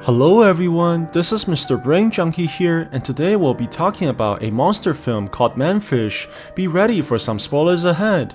Hello everyone, this is Mr. Brain Junkie here, and today we'll be talking about a monster film called Manfish. Be ready for some spoilers ahead.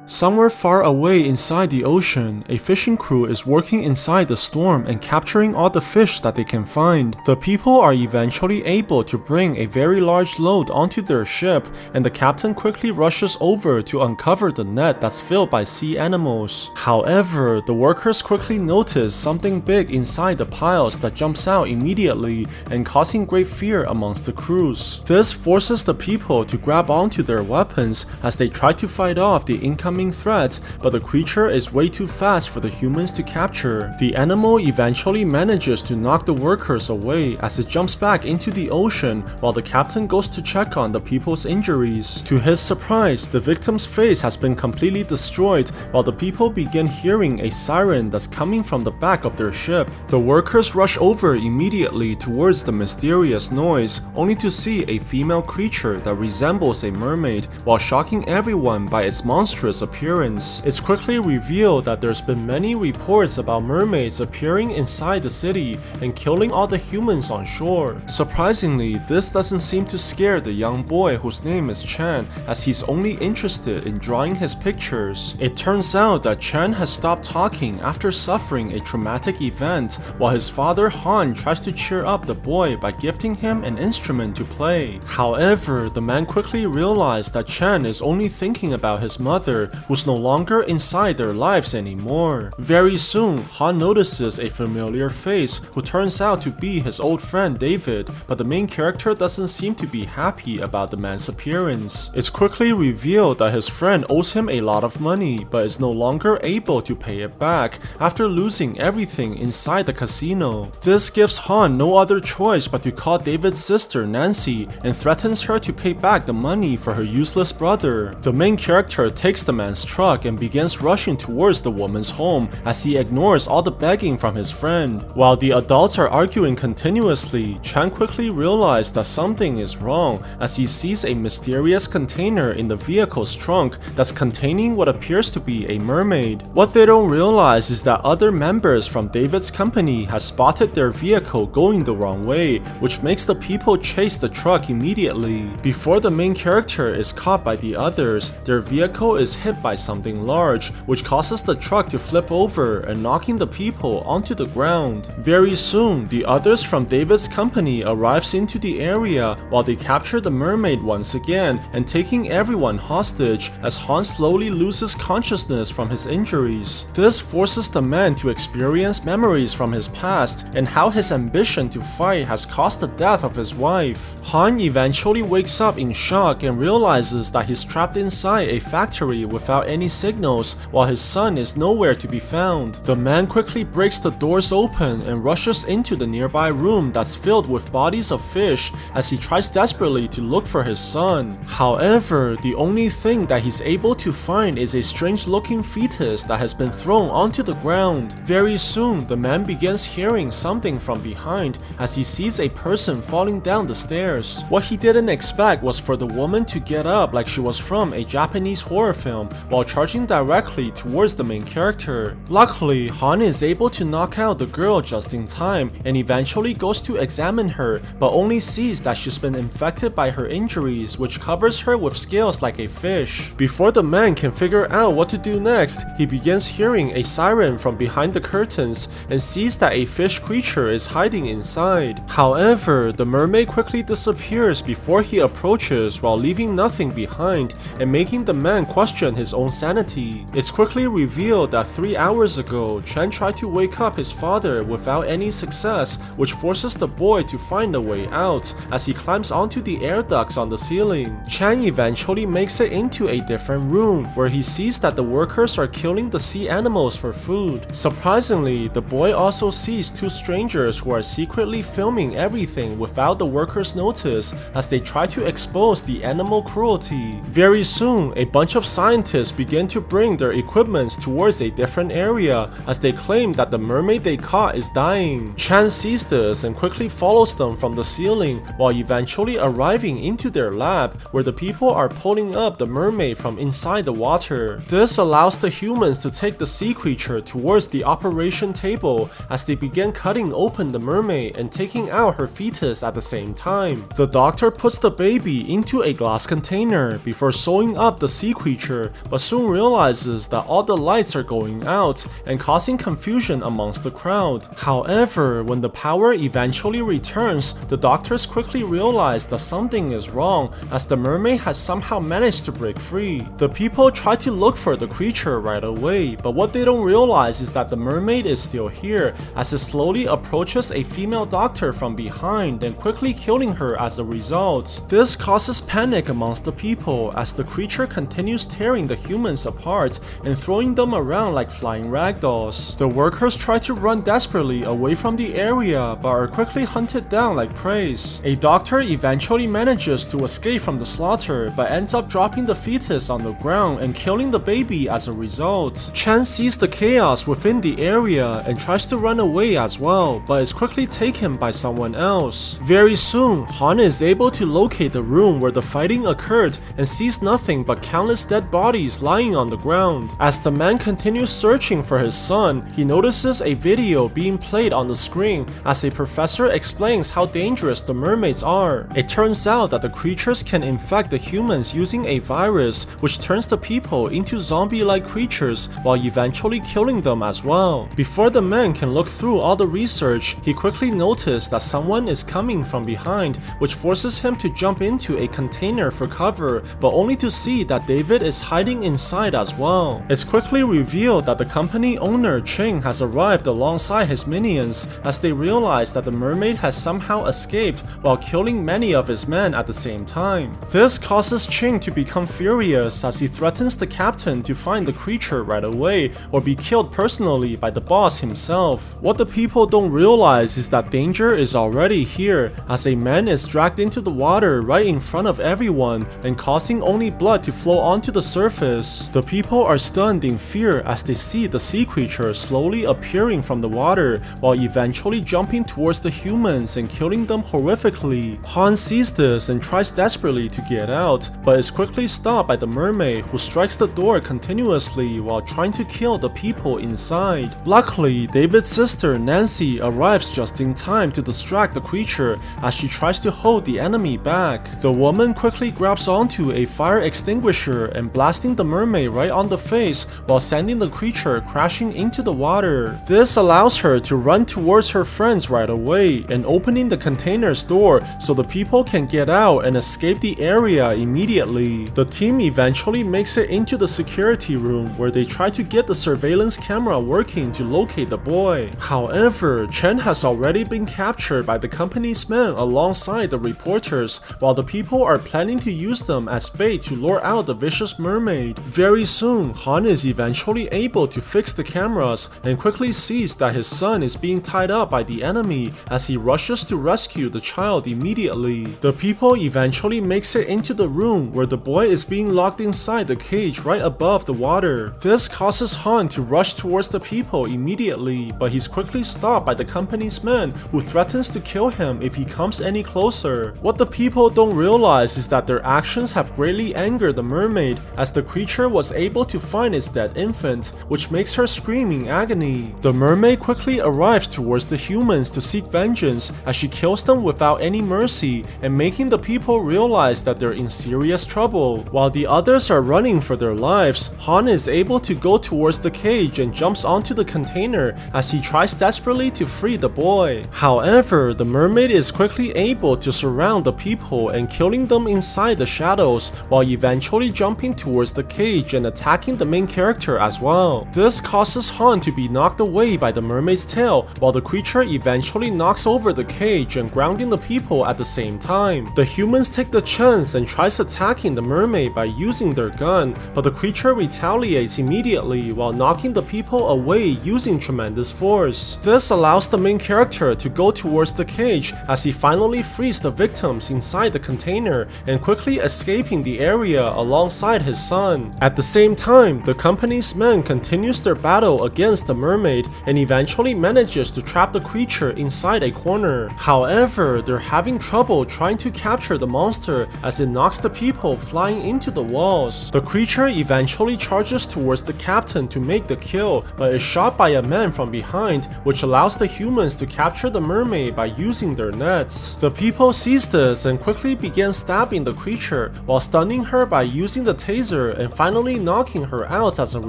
Somewhere far away inside the ocean, a fishing crew is working inside the storm and capturing all the fish that they can find. The people are eventually able to bring a very large load onto their ship, and the captain quickly rushes over to uncover the net that's filled by sea animals. However, the workers quickly notice something big inside the piles that jumps out immediately and causing great fear amongst the crews. This forces the people to grab onto their weapons as they try to fight off the incoming threat, but the creature is way too fast for the humans to capture. The animal eventually manages to knock the workers away as it jumps back into the ocean while the captain goes to check on the people's injuries. To his surprise, the victim's face has been completely destroyed while the people begin hearing a siren that's coming from the back of their ship. The workers rush over immediately towards the mysterious noise, only to see a female creature that resembles a mermaid while shocking everyone by its monstrous appearance. It's quickly revealed that there's been many reports about mermaids appearing inside the city and killing all the humans on shore. Surprisingly, this doesn't seem to scare the young boy whose name is Chan, as he's only interested in drawing his pictures. It turns out that Chan has stopped talking after suffering a traumatic event, while his father Han tries to cheer up the boy by gifting him an instrument to play. However, the man quickly realized that Chan is only thinking about his mother, who's no longer inside their lives anymore. Very soon, Han notices a familiar face who turns out to be his old friend David, but the main character doesn't seem to be happy about the man's appearance. It's quickly revealed that his friend owes him a lot of money, but is no longer able to pay it back after losing everything inside the casino. This gives Han no other choice but to call David's sister Nancy and threatens her to pay back the money for her useless brother. The main character takes the man's truck and begins rushing towards the woman's home as he ignores all the begging from his friend. While the adults are arguing continuously, Chan quickly realizes that something is wrong as he sees a mysterious container in the vehicle's trunk that's containing what appears to be a mermaid. What they don't realize is that other members from David's company have spotted their vehicle going the wrong way, which makes the people chase the truck immediately. Before the main character is caught by the others, their vehicle is hit by something large, which causes the truck to flip over and knocking the people onto the ground. Very soon, the others from David's company arrives into the area while they capture the mermaid once again and taking everyone hostage as Han slowly loses consciousness from his injuries. This forces the man to experience memories from his past and how his ambition to fight has caused the death of his wife. Han eventually wakes up in shock and realizes that he's trapped inside a factory without any signals while his son is nowhere to be found. The man quickly breaks the doors open and rushes into the nearby room that's filled with bodies of fish as he tries desperately to look for his son. However, the only thing that he's able to find is a strange looking fetus that has been thrown onto the ground. Very soon, the man begins hearing something from behind as he sees a person falling down the stairs. What he didn't expect was for the woman to get up like she was from a Japanese horror film while charging directly towards the main character. Luckily, Han is able to knock out the girl just in time and eventually goes to examine her, but only sees that she's been infected by her injuries, which covers her with scales like a fish. Before the man can figure out what to do next, he begins hearing a siren from behind the curtains and sees that a fish creature is hiding inside. However, the mermaid quickly disappears before he approaches while leaving nothing behind and making the man question his own sanity. It's quickly revealed that 3 hours ago, Chan tried to wake up his father without any success, which forces the boy to find a way out as he climbs onto the air ducts on the ceiling. Chan eventually makes it into a different room where he sees that the workers are killing the sea animals for food. Surprisingly, the boy also sees two strangers who are secretly filming everything without the workers' notice as they try to expose the animal cruelty. Very soon, a bunch of scientists scientists begin to bring their equipments towards a different area as they claim that the mermaid they caught is dying. Chen sees this and quickly follows them from the ceiling while eventually arriving into their lab where the people are pulling up the mermaid from inside the water. This allows the humans to take the sea creature towards the operation table as they begin cutting open the mermaid and taking out her fetus at the same time. The doctor puts the baby into a glass container before sewing up the sea creature, but soon realizes that all the lights are going out and causing confusion amongst the crowd. However, when the power eventually returns, the doctors quickly realize that something is wrong as the mermaid has somehow managed to break free. The people try to look for the creature right away, but what they don't realize is that the mermaid is still here as it slowly approaches a female doctor from behind and quickly killing her as a result. This causes panic amongst the people as the creature continues tearing the humans apart and throwing them around like flying ragdolls. The workers try to run desperately away from the area but are quickly hunted down like prey. A doctor eventually manages to escape from the slaughter but ends up dropping the fetus on the ground and killing the baby as a result. Chen sees the chaos within the area and tries to run away as well, but is quickly taken by someone else. Very soon, Han is able to locate the room where the fighting occurred and sees nothing but countless dead bodies lying on the ground. As the man continues searching for his son, he notices a video being played on the screen as a professor explains how dangerous the mermaids are. It turns out that the creatures can infect the humans using a virus which turns the people into zombie-like creatures while eventually killing them as well. Before the man can look through all the research, he quickly noticed that someone is coming from behind, which forces him to jump into a container for cover, but only to see that David is hiding inside as well. It's quickly revealed that the company owner Ching has arrived alongside his minions as they realize that the mermaid has somehow escaped while killing many of his men at the same time. This causes Ching to become furious as he threatens the captain to find the creature right away or be killed personally by the boss himself. What the people don't realize is that danger is already here as a man is dragged into the water right in front of everyone and causing only blood to flow onto the surface. The people are stunned in fear as they see the sea creature slowly appearing from the water while eventually jumping towards the humans and killing them horrifically. Han sees this and tries desperately to get out, but is quickly stopped by the mermaid who strikes the door continuously while trying to kill the people inside. Luckily, David's sister Nancy arrives just in time to distract the creature as she tries to hold the enemy back. The woman quickly grabs onto a fire extinguisher and blasting the mermaid right on the face while sending the creature crashing into the water. This allows her to run towards her friends right away and opening the container's door so the people can get out and escape the area immediately. The team eventually makes it into the security room where they try to get the surveillance camera working to locate the boy. However, Chen has already been captured by the company's men alongside the reporters while the people are planning to use them as bait to lure out the vicious mermaid. Very soon, Han is eventually able to fix the cameras and quickly sees that his son is being tied up by the enemy as he rushes to rescue the child immediately. The people eventually makes it into the room where the boy is being locked inside the cage right above the water. This causes Han to rush towards the people immediately, but he's quickly stopped by the company's men who threatens to kill him if he comes any closer. What the people don't realize is that their actions have greatly angered the mermaid as the creature was able to find its dead infant, which makes her scream in agony. The mermaid quickly arrives towards the humans to seek vengeance as she kills them without any mercy and making the people realize that they're in serious trouble. While the others are running for their lives, Han is able to go towards the cage and jumps onto the container as he tries desperately to free the boy. However, the mermaid is quickly able to surround the people and killing them inside the shadows while eventually jumping towards the cage and attacking the main character as well. This causes Han to be knocked away by the mermaid's tail while the creature eventually knocks over the cage and grounding the people at the same time. The humans take the chance and tries attacking the mermaid by using their gun, but the creature retaliates immediately while knocking the people away using tremendous force. This allows the main character to go towards the cage as he finally frees the victims inside the container and quickly escaping the area alongside his son. son. At the same time, the company's men continues their battle against the mermaid and eventually manages to trap the creature inside a corner. However, they're having trouble trying to capture the monster as it knocks the people flying into the walls. The creature eventually charges towards the captain to make the kill, but is shot by a man from behind, which allows the humans to capture the mermaid by using their nets. The people sees this and quickly begin stabbing the creature while stunning her by using the taser and finally knocking her out as a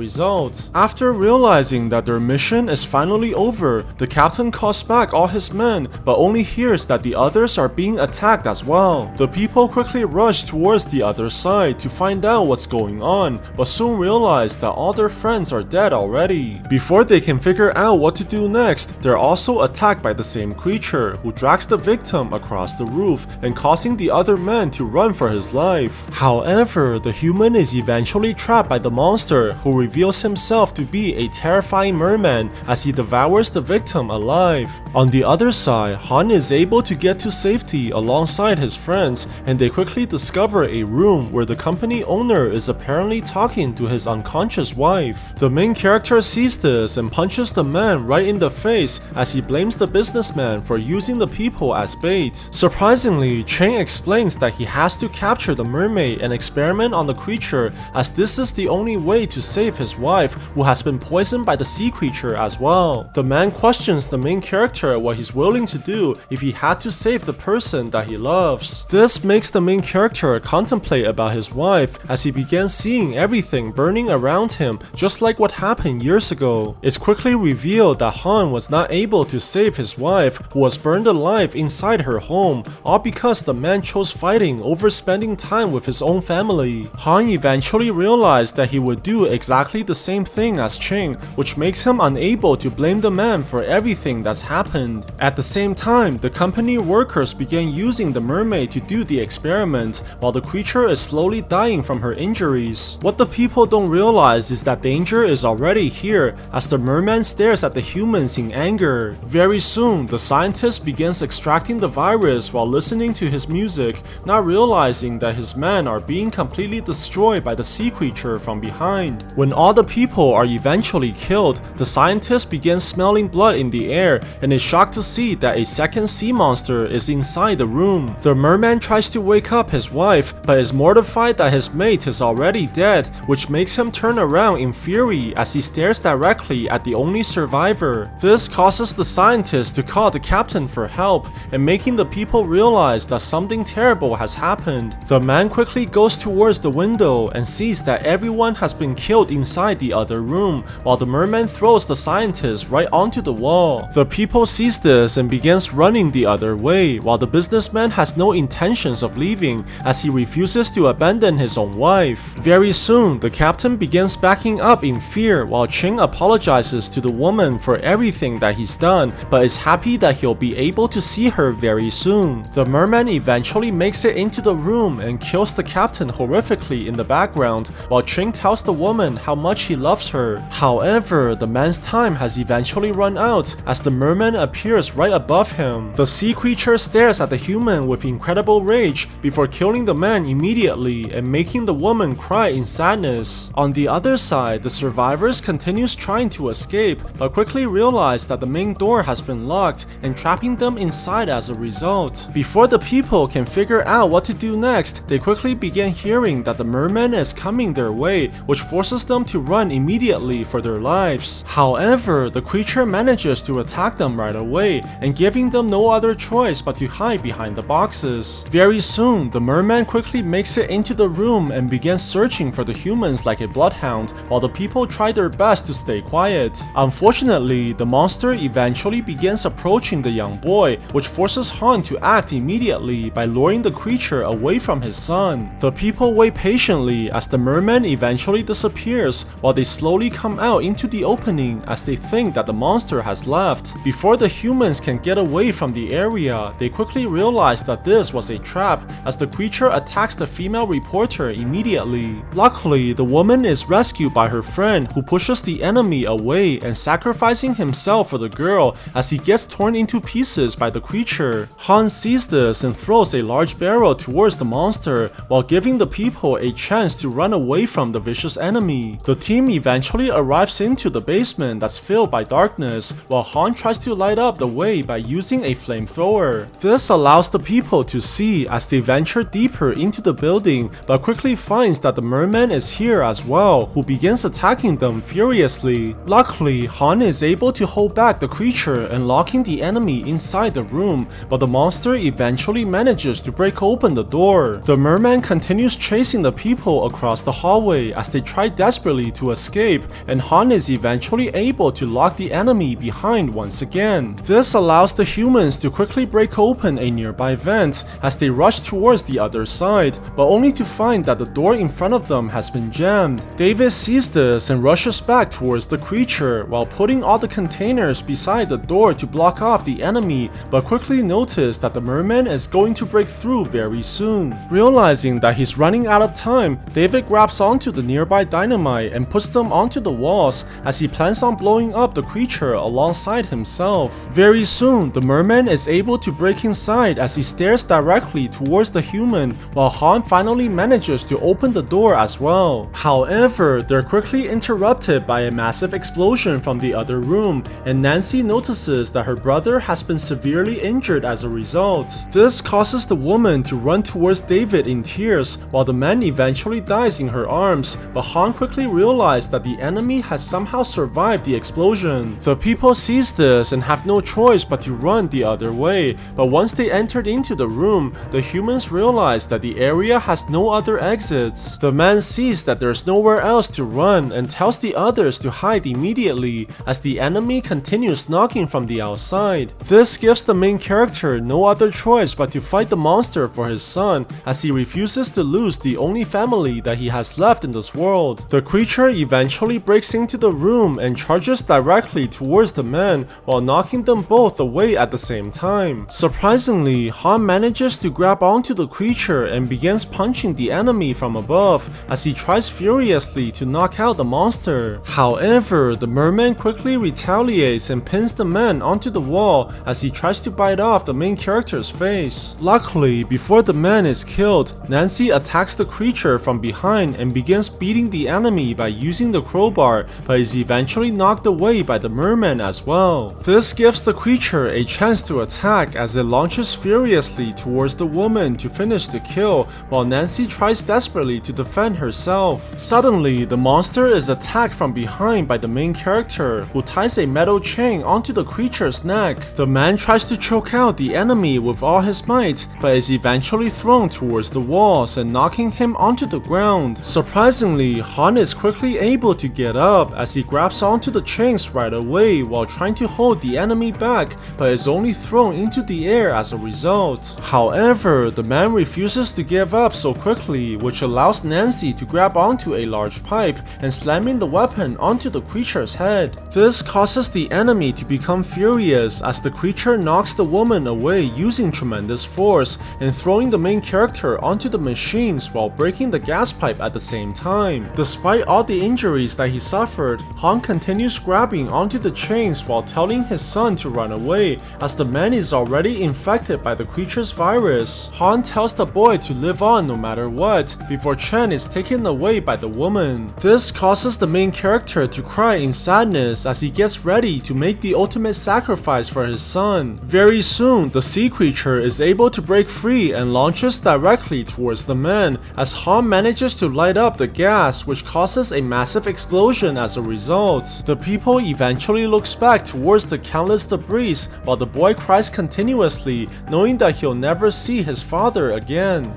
result. After realizing that their mission is finally over, the captain calls back all his men but only hears that the others are being attacked as well. The people quickly rush towards the other side to find out what's going on, but soon realize that all their friends are dead already. Before they can figure out what to do next, they're also attacked by the same creature, who drags the victim across the roof and causing the other men to run for his life. However, the human is eventually trapped by the monster, who reveals himself to be a terrifying merman as he devours the victim alive. On the other side, Han is able to get to safety alongside his friends, and they quickly discover a room where the company owner is apparently talking to his unconscious wife. The main character sees this and punches the man right in the face as he blames the businessman for using the people as bait. Surprisingly, Chang explains that he has to capture the mermaid and experiment on the creature, as this is the only way to save his wife, who has been poisoned by the sea creature as well. The man questions the main character what he's willing to do if he had to save the person that he loves. This makes the main character contemplate about his wife as he begins seeing everything burning around him, just like what happened years ago. It's quickly revealed that Han was not able to save his wife, who was burned alive inside her home, all because the man chose fighting over spending time with his own family. Han eventually realized that he would do exactly the same thing as Ching, which makes him unable to blame the man for everything that's happened. At the same time, the company workers began using the mermaid to do the experiment, while the creature is slowly dying from her injuries. What the people don't realize is that danger is already here, as the merman stares at the humans in anger. Very soon, the scientist begins extracting the virus while listening to his music, not realizing that his men are being completely destroyed by the sea creature from behind. When all the people are eventually killed, the scientist begins smelling blood in the air and is shocked to see that a second sea monster is inside the room. The merman tries to wake up his wife, but is mortified that his mate is already dead, which makes him turn around in fury as he stares directly at the only survivor. This causes the scientist to call the captain for help, and making the people realize that something terrible has happened. The man quickly goes towards the window and sees that everyone has been killed inside the other room, while the merman throws the scientist right onto the wall. The people sees this and begins running the other way, while the businessman has no intentions of leaving as he refuses to abandon his own wife. Very soon, the captain begins backing up in fear while Ching apologizes to the woman for everything that he's done, but is happy that he'll be able to see her very soon. The merman eventually makes it into the room and kills the captain horrifically in the background, while Ching tells the woman how much he loves her. However, the man's time has eventually run out as the merman appears right above him. The sea creature stares at the human with incredible rage before killing the man immediately and making the woman cry in sadness. On the other side, the survivors continues trying to escape, but quickly realize that the main door has been locked and trapping them inside as a result. Before the people can figure out what to do next, they quickly begin hearing that the merman is coming their way, which forces them to run immediately for their lives. However, the creature manages to attack them right away and giving them no other choice but to hide behind the boxes. Very soon, the merman quickly makes it into the room and begins searching for the humans like a bloodhound, while the people try their best to stay quiet. Unfortunately, the monster eventually begins approaching the young boy, which forces Han to act immediately by luring the creature away from his son. The people wait patiently as the merman eventually disappears, while they slowly come out into the opening as they think that the monster has left. Before the humans can get away from the area, they quickly realize that this was a trap as the creature attacks the female reporter immediately. Luckily, the woman is rescued by her friend, who pushes the enemy away and sacrificing himself for the girl as he gets torn into pieces by the creature. Han sees this and throws a large barrel towards the monster while giving the people a chance to run away from the vicious enemy. The team eventually arrives into the basement that's filled by darkness, while Han tries to light up the way by using a flamethrower. This allows the people to see as they venture deeper into the building, but quickly finds that the merman is here as well, who begins attacking them furiously. Luckily, Han is able to hold back the creature and locking the enemy inside the room, but the monster eventually manages to break open the door. The merman continues chasing the people across the hallway as they try desperately to escape, and Han is eventually able to lock the enemy behind once again. This allows the humans to quickly break open a nearby vent as they rush towards the other side, but only to find that the door in front of them has been jammed. David sees this and rushes back towards the creature while putting all the containers beside the door to block off the enemy, but quickly notices that the merman is going to break through very soon. Realizing that he's running out of time, David grabs onto the nearby dynamite and puts them onto the walls as he plans on blowing up the creature alongside himself. Very soon, the merman is able to break inside as he stares directly towards the human, while Han finally manages to open the door as well. However, they're quickly interrupted by a massive explosion from the other room, and Nancy notices that her brother has been severely injured as a result. This causes the woman to run towards David in tears, while the man eventually dies in her arms, but Han quickly realizes that the enemy has somehow survived the explosion. The people sees this and have no choice but to run the other way, but once they entered into the room, the humans realize that the area has no other exits. The man sees that there's nowhere else to run and tells the others to hide immediately as the enemy continues knocking from the outside. This gives the main character no other choice but to fight the monster for his son, as he refuses to lose the only family that he has left in this world. The creature eventually breaks into the room and charges directly towards the man while knocking them both away at the same time. Surprisingly, Han manages to grab onto the creature and begins punching the enemy from above as he tries furiously to knock out the monster. However, the merman quickly retaliates and pins the man onto the wall as he tries to bite off the main character's face. Luckily, before the man is killed, Nancy attacks the creature from behind and begins beating the enemy by using the crowbar, but is eventually knocked away by the merman as well. This gives the creature a chance to attack as it launches furiously towards the woman to finish the kill, while Nancy tries desperately to defend herself. Suddenly, the monster is attacked from behind by the main character, who ties a metal chain onto the creature's neck. The man tries to choke out the enemy with all his might, but is eventually thrown towards the walls and knocking him onto the ground. Surprisingly, Han is quickly able to get up as he grabs onto the chains right away while trying to hold the enemy back, but is only thrown into the air as a result. However, the man refuses to give up so quickly, which allows Nancy to grab onto a large pipe and slamming the weapon onto the creature's head. This causes the enemy to become furious as the creature knocks the woman away using tremendous force and throwing the main character onto the machines while breaking the gas pipe at the same time. Despite all the injuries that he suffered, Han continues grabbing onto the chains while telling his son to run away as the man is already infected by the creature's virus. Han tells the boy to live on no matter what before Chen is taken away by the woman. This causes the main character to cry in sadness as he gets ready to make the ultimate sacrifice for his son. Very soon, the sea creature is able to break free and launches directly towards the man as Han manages to light up the gas, which causes a massive explosion as a result. The people eventually looks back towards the countless debris while the boy cries continuously, knowing that he'll never see his father again.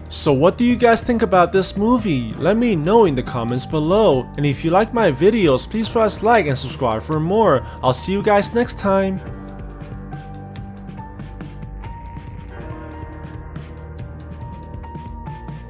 So what do you guys think about this movie? Let me know in the comments below, and if you like my videos, please press like and subscribe for more. I'll see you guys next time.